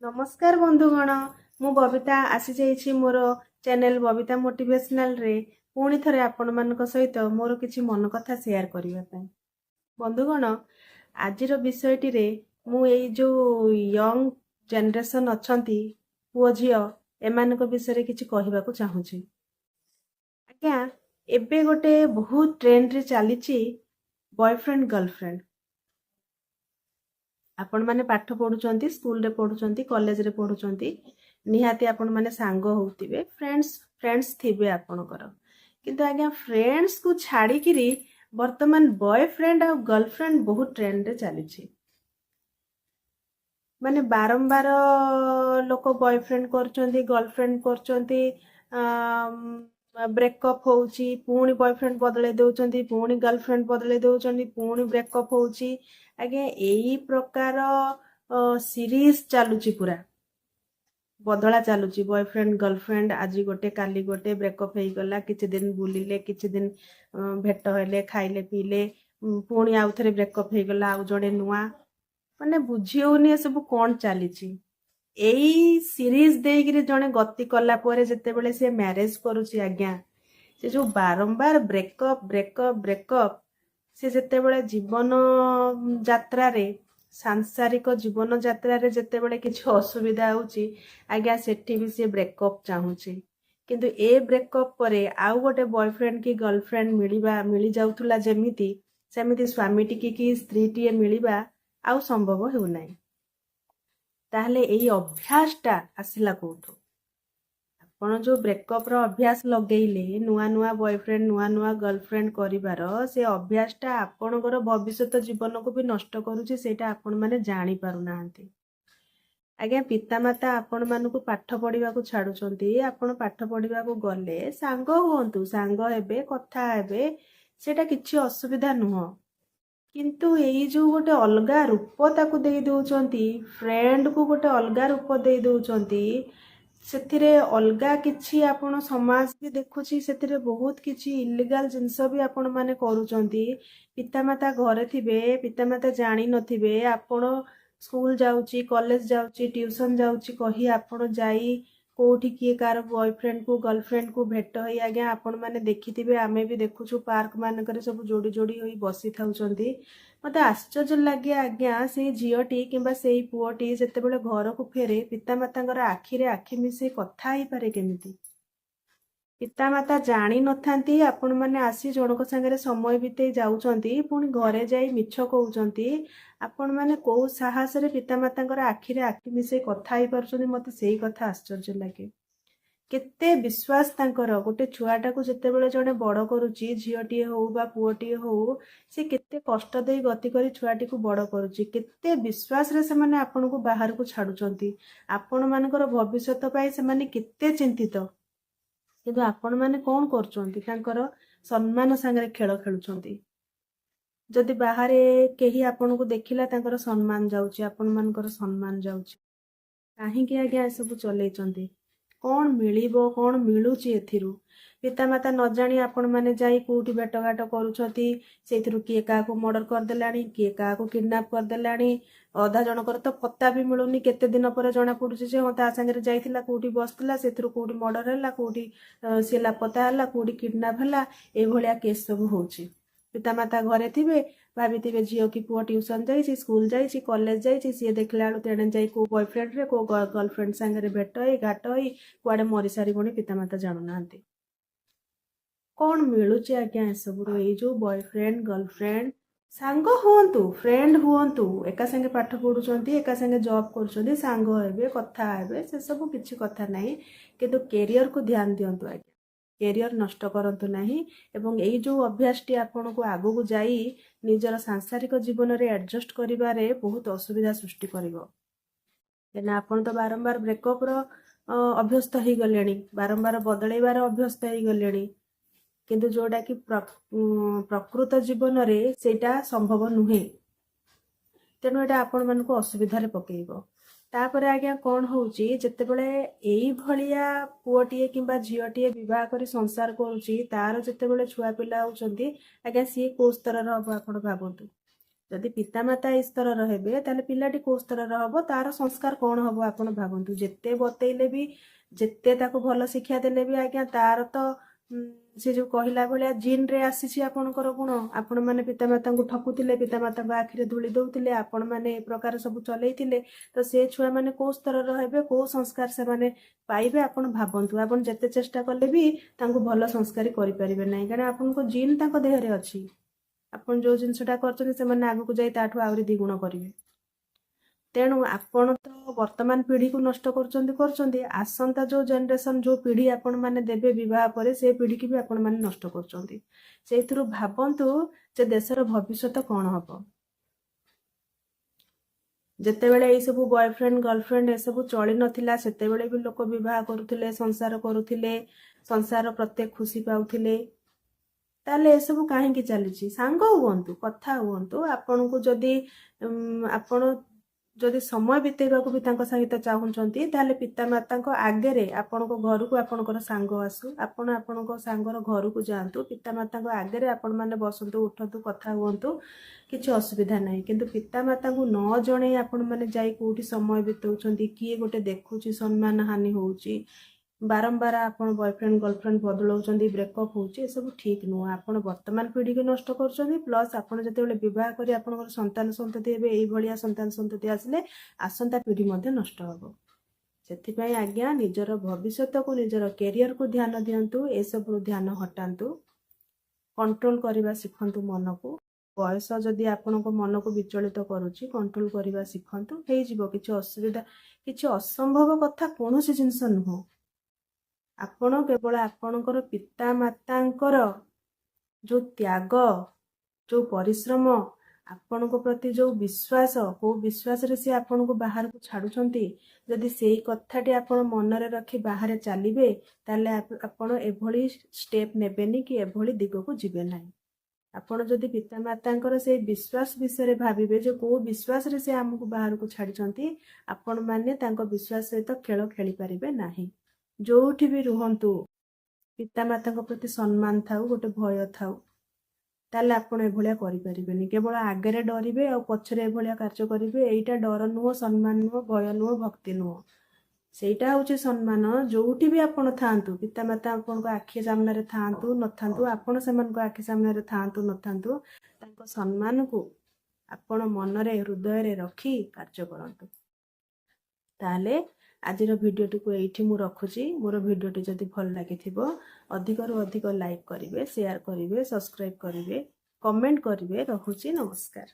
नमस्कार बंधुगण मु बबिता आसी जाइछि मोर चैनल बबिता मोटिवेशनल रे पुणी थरे आपण मानक सहित मोर किछि मन कथा शेयर करिवा पय। बंधुगण आजिर विषयटी रे मु एई जो यंग जनरेशन अछंती पुओ झियो एमानक विषय रे किछि कहिबाकू चाहूछि। आज्ञा एबे गोटे बहुत ट्रेंड रे चलीछि बॉयफ्रेंड गर्लफ्रेंड। आपण माने पाठ पढुचंती स्कूल रे पढुचंती कॉलेज रे पढुचंती निहाती आपण माने सांग होउतिबे फ्रेंड्स थिबे आपणकर किंतु आज्ञा फ्रेंड्स को छाड़ी किरी वर्तमान बॉयफ्रेंड और गर्लफ्रेंड बहुत ट्रेंड रे चलीछि। माने बारंबार लोक बॉयफ्रेंड करचंती गर्लफ्रेंड करचंती ब्रेकअप होउची पुणी बॉयफ्रेंड बदले दउचंती पुणी गर्लफ्रेंड बदले दउचंती पुणी ब्रेकअप होउची। आगे एई प्रकार सीरीज चालुची पूरा बदला चालुची बॉयफ्रेंड गर्लफ्रेंड आज गोटे काली गोटे ब्रेकअप हो गला किछि दिन बुलिले किछि दिन भेट हेले खाइले पीले पुणी आउ थरे ब्रेकअप हो गला आउ जड़े नुआ माने बुझी होनी सब कौन चलीची। एई सीरीज देगिरी जने गति कला परे जेतेबेले से मैरिज करूची आज्ञा से जो बारंबार ब्रेकअप ब्रेकअप ब्रेकअप से जेतेबेले जीवन यात्रा रे सांसारिक जीवन यात्रा रे जेतेबेले किछि असुविधा होउची आज्ञा सेठी भी से ब्रेकअप चाहूची किंतु ए ब्रेकअप परे आउ गोटे बॉयफ्रेंड की गर्लफ्रेंड मिली जाउथुला जेमिति सेमिति स्वामी टिकी की स्त्री टीए मिलिबा आउ संभव हेउ नै। ताहले एई अभ्यासटा आसिला कोठो आपण जो ब्रेकअप रो अभ्यास लगेइले नुआ नुआ बॉयफ्रेंड नुआ नुआ गर्लफ्रेंड करिवार से अभ्यासटा आपणकर भविष्यत जीवन को भी नष्ट करूची सेटा आपण माने जानि पारु नाहंती। आज्ञा पितामाता आपण मानकु पाठ पढ़िबा को छाडुचंती आपण पाठ पढ़िबा को गले सांग हुंतु सांग हेबे कथा हेबे सेटा किछि असुविधा नुह किंतु एई जो गोटे अलगा रूप ताकू देई दउचंती फ्रेंड को गोटे अलगा रूप देई दउचंती सेथिरे अलगा किछि आपण समाज भी देखुछि सेथिरे बहुत किछि इलीगल जिंस भी आपण माने करूचंती। पितामाता घरे थिबे पितामाता जानि नथिबे आपण स्कूल जाउची कॉलेज जाउची ट्यूशन जाउची कही आपण जाई कोठी किए कार बॉयफ्रेंड को गर्लफ्रेंड को भेट होई आज्ञा आपण माने देखिथिबे आमे भी देखुछु पार्क मानकरे सब जोड़ी जोड़ी होई बसी थाउचंती। मते आश्चर्य लागे आज्ञा से झियोटी किंबा सेई पुओटी जेतेबेले घर को फेरे पितामातांगर आखिरे आखि मिसे कथा ही पारे केमिति पितामाता जानी नथांती आपण माने आसी जनक संगे समय बितेई जाउचंती पुणी घरे जाई मिछ कहउचंती आपण माने को साहस रे पितामातांगर आखिरे आखि मिसे कथा ही पारचंती। मते सेई कथा आश्चर्य लागे केते विश्वास तांकर गोटे छुआटा को जेतेबेले जने बड़ करूची झियोटी हो बा पुओटी हो से केते कष्ट देई गति करी छुआटी को बड़ करूची केते विश्वास रे से माने आपण को बाहर को छाडुचंती आपण मानकर भविष्यत पाई से माने केते चिंतित किंतु आपण माने कोन करचंती तांकर सम्मान संगे खेल खेलुचंती। जदि बाहर केही आपण को देखिला तांकर सम्मान जाउची आपण मानकर सम्मान जाउची काहे कि आज्ञा सब चलेचंती कौन मिलिबो कौन मिलुची एथिरु पितामाता न जानी आपण माने जाई कोठी भेटघाट करूछंती सेथिरु किए का को मर्डर कर देलानी किए का को किडनैप कर देलानी अधा जनकर तो पत्ता भी मिलुनी केते दिन पर जना पडुची जे ता संगे जाइथिला कोठी बसतिला सेथिरु कोठी मर्डर हैला कोठी से लापता हैला कोठी किडनैप हैला ए भलिया केस सब होची। पितामाता घरे थिबे भाभी झील कि पुआ ट्यूशन जाइए स्कूल जाइए कॉलेज जाइए सी देखला बेलू तेणे जा बॉयफ्रेंड रे को गर्लफ्रेंड सांगे भेट होई घाट होई कुआडे मरी सारी पुणी पितामाता जानू ना कौन मिलूची आज्ञा एसबू ये जो बॉयफ्रेंड गर्लफ्रेंड सांग हुंतु फ्रेंड हुंतु एका संगे पाठ पढ़ुचंती एका संगे जॉब करुचंती सांग हेबे कथा हेबे से सब किछि कथा नहीं किंतु कैरियर को ध्यान दियंतु आज्ञा कैरियर नष्ट करंतु नहीं एवं यही जो अभ्यास टी आपन को आगु को जाई निजर सांसारिक जीवन रे एडजस्ट करिबारे बहुत असुविधा सृष्टि करिवो तेना आपन तो बारंबार ब्रेकअप रो अभ्यस्त हो गलेनी बारंबार बदलैबार अभ्यस्त हो गलेनी किंतु जोड़ा कि प्रकृत जीवन रे सेटा संभव नुहे तेणु एटा आपण मन को असुविधा रे पकेइबो। तापर आज्ञा कौन होउची जेतेबेले एई भलिया पुओटीए किंबा झियोटीए विवाह करी संसार करूची तार जेतेबेले छुआ पिला होउचंती आज्ञा सी को स्तर रो आपण भाबंतु ଯଦି ପିତାମାତା ଏଇ ସ୍ତରର ହେବେ ତାହେଲେ ପିଲାଟି କୋଉ ସ୍ତରର ହବ, ତାର ସଂସ୍କାର କଣ ହବ ଆପଣ ଭାବନ୍ତୁ। ଯେତେ ବତେଇଲେ ବି, ଯେତେ ତାକୁ ଭଲ ଶିକ୍ଷା ଦେଲେ ବି ଆଜ୍ଞା ତାର ତ ସେ ଯୋଉ କହିଲା ଭଳିଆ ଜିନ୍ରେ ଆସିଛି ଆପଣଙ୍କର ଗୁଣ। ଆପଣମାନେ ପିତାମାତାଙ୍କୁ ଠକୁଥିଲେ, ପିତାମାତାଙ୍କ ଆଖିରେ ଧୂଳି ଦଉଥିଲେ, ଆପଣମାନେ ଏ ପ୍ରକାର ସବୁ ଚଲେଇଥିଲେ, ତ ସେ ଛୁଆମାନେ କୋଉ ସ୍ତରର ହେବେ, କୋଉ ସଂସ୍କାର ସେମାନେ ପାଇବେ ଆପଣ ଭାବନ୍ତୁ। ଆପଣ ଯେତେ ଚେଷ୍ଟା କଲେ ବି ତାଙ୍କୁ ଭଲ ସଂସ୍କାରୀ କରିପାରିବେ ନାହିଁ, କାରଣ ଆପଣଙ୍କ ଜିନ୍ ତାଙ୍କ ଦେହରେ ଅଛି। ଆପଣ ଯୋଉ ଜିନିଷଟା କରୁଛନ୍ତି ସେମାନେ ଆଗକୁ ଯାଇ ତାଠୁ ଆହୁରି ଦ୍ୱିଗୁଣ କରିବେ। ତେଣୁ ଆପଣ ତ ବର୍ତ୍ତମାନ ପିଢ଼ିକୁ ନଷ୍ଟ କରୁଛନ୍ତି, ଆସନ୍ତା ଯୋଉ ଜେନେରେସନ, ଯୋଉ ପିଢ଼ି ଆପଣମାନେ ଦେବେ ବିବାହ ପରେ, ସେ ପିଢ଼ିକି ବି ଆପଣମାନେ ନଷ୍ଟ କରୁଛନ୍ତି। ସେଇଥିରୁ ଭାବନ୍ତୁ ଯେ ଦେଶର ଭବିଷ୍ୟତ କଣ ହବ। ଯେତେବେଳେ ଏଇ ସବୁ ବୟଫ୍ରେଣ୍ଡ ଗର୍ଲଫ୍ରେଣ୍ଡ ଏସବୁ ଚଳି ନଥିଲା, ସେତେବେଳେ ବି ଲୋକ ବିବାହ କରୁଥିଲେ, ସଂସାର କରୁଥିଲେ, ସଂସାର ପ୍ରତ୍ୟେକ ଖୁସି ପାଉଥିଲେ। ତାହେଲେ ଏସବୁ କାହିଁକି ଚାଲିଛି? ସାଙ୍ଗ ହୁଅନ୍ତୁ, କଥା ହୁଅନ୍ତୁ। ଆପଣଙ୍କୁ ଯଦି ଆପଣ ଯଦି ସମୟ ବିତେଇବାକୁ ବି ତାଙ୍କ ସହିତ ଚାହୁଁଛନ୍ତି, ତାହେଲେ ପିତାମାତାଙ୍କ ଆଗରେ ଆପଣଙ୍କ ଘରକୁ ଆପଣଙ୍କର ସାଙ୍ଗ ଆସୁ, ଆପଣ ଆପଣଙ୍କ ସାଙ୍ଗର ଘରକୁ ଯାଆନ୍ତୁ, ପିତାମାତାଙ୍କ ଆଗରେ ଆପଣମାନେ ବସନ୍ତୁ, ଉଠନ୍ତୁ, କଥା ହୁଅନ୍ତୁ, କିଛି ଅସୁବିଧା ନାହିଁ। କିନ୍ତୁ ପିତାମାତାଙ୍କୁ ନ ଜଣେଇ ଆପଣମାନେ ଯାଇ କୋଉଠି ସମୟ ବିତଉଛନ୍ତି, କିଏ ଗୋଟେ ଦେଖୁଛି, ସମ୍ମାନ ହାନି ହଉଛି, ବାରମ୍ବାର ଆପଣ ବୟଫ୍ରେଣ୍ଡ ଗର୍ଲଫ୍ରେଣ୍ଡ ବଦଳାଉଛନ୍ତି, ବ୍ରେକଅପ୍ ହେଉଛି, ଏସବୁ ଠିକ୍ ନୁହଁ। ଆପଣ ବର୍ତ୍ତମାନ ପିଢ଼ିକି ନଷ୍ଟ କରୁଛନ୍ତି, ପ୍ଲସ୍ ଆପଣ ଯେତେବେଳେ ବିବାହ କରି ଆପଣଙ୍କର ସନ୍ତାନ ସନ୍ତତି ହେବେ, ଏଇଭଳିଆ ସନ୍ତାନ ସନ୍ତତି ଆସିଲେ ଆସନ୍ତା ପିଢ଼ି ମଧ୍ୟ ନଷ୍ଟ ହେବ। ସେଥିପାଇଁ ଆଜ୍ଞା ନିଜର ଭବିଷ୍ୟତକୁ, ନିଜର କ୍ୟାରିୟରକୁ ଧ୍ୟାନ ଦିଅନ୍ତୁ, ଏସବୁରୁ ଧ୍ୟାନ ହଟାନ୍ତୁ, କଣ୍ଟ୍ରୋଲ କରିବା ଶିଖନ୍ତୁ ମନକୁ। ବୟସ ଯଦି ଆପଣଙ୍କ ମନକୁ ବିଚଳିତ କରୁଛି, କଣ୍ଟ୍ରୋଲ କରିବା ଶିଖନ୍ତୁ, ହେଇଯିବ। କିଛି ଅସୁବିଧା, କିଛି ଅସମ୍ଭବ କଥା କୌଣସି ଜିନିଷ ନୁହଁ। ଆପଣ କେବଳ ଆପଣଙ୍କର ପିତାମାତାଙ୍କର ଯୋଉ ତ୍ୟାଗ, ଯୋଉ ପରିଶ୍ରମ, ଆପଣଙ୍କ ପ୍ରତି ଯୋଉ ବିଶ୍ୱାସ, କୋଉ ବିଶ୍ୱାସରେ ସେ ଆପଣଙ୍କୁ ବାହାରକୁ ଛାଡୁଛନ୍ତି, ଯଦି ସେଇ କଥାଟି ଆପଣ ମନରେ ରଖି ବାହାରେ ଚାଲିବେ, ତାହେଲେ ଆପଣ ଏଭଳି ଷ୍ଟେପ୍ ନେବେନି କି ଏଭଳି ଦିଗକୁ ଯିବେ ନାହିଁ। ଆପଣ ଯଦି ପିତାମାତାଙ୍କର ସେଇ ବିଶ୍ୱାସ ବିଷୟରେ ଭାବିବେ ଯେ କୋଉ ବିଶ୍ୱାସରେ ସେ ଆମକୁ ବାହାରକୁ ଛାଡ଼ିଛନ୍ତି, ଆପଣମାନେ ତାଙ୍କ ବିଶ୍ୱାସ ସହିତ ଖେଳ ଖେଳିପାରିବେ ନାହିଁ। ଯୋଉଠି ବି ରୁହନ୍ତୁ ପିତାମାତାଙ୍କ ପ୍ରତି ସମ୍ମାନ ଥାଉ, ଗୋଟେ ଭୟ ଥାଉ, ତାହେଲେ ଆପଣ ଏଭଳିଆ କରିପାରିବେନି। କେବଳ ଆଗରେ ଡରିବେ ଆଉ ପଛରେ ଏଭଳିଆ କାର୍ଯ୍ୟ କରିବେ, ଏଇଟା ଡର ନୁହଁ, ସମ୍ମାନ ନୁହଁ, ଭୟ ନୁହଁ, ଭକ୍ତି ନୁହଁ। ସେଇଟା ହେଉଛି ସମ୍ମାନ। ଯୋଉଠି ବି ଆପଣ ଥାଆନ୍ତୁ, ପିତାମାତା ଆପଣଙ୍କ ଆଖି ସାମ୍ନାରେ ଥାଆନ୍ତୁ ନଥାନ୍ତୁ, ଆପଣ ସେମାନଙ୍କ ଆଖି ସାମ୍ନାରେ ଥାଆନ୍ତୁ ନଥାନ୍ତୁ, ତାଙ୍କ ସମ୍ମାନକୁ ଆପଣ ମନରେ, ହୃଦୟରେ ରଖି କାର୍ଯ୍ୟ କରନ୍ତୁ। ତାହେଲେ ଆଜିର ଭିଡ଼ିଓଟିକୁ ଏଇଠି ମୁଁ ରଖୁଛି। ମୋର ଭିଡ଼ିଓଟି ଯଦି ଭଲ ଲାଗିଥିବ, ଅଧିକରୁ ଅଧିକ ଲାଇକ୍ କରିବେ, ସେୟାର କରିବେ, ସବସ୍କ୍ରାଇବ୍ କରିବେ, କମେଣ୍ଟ କରିବେ। ରହୁଛି, ନମସ୍କାର।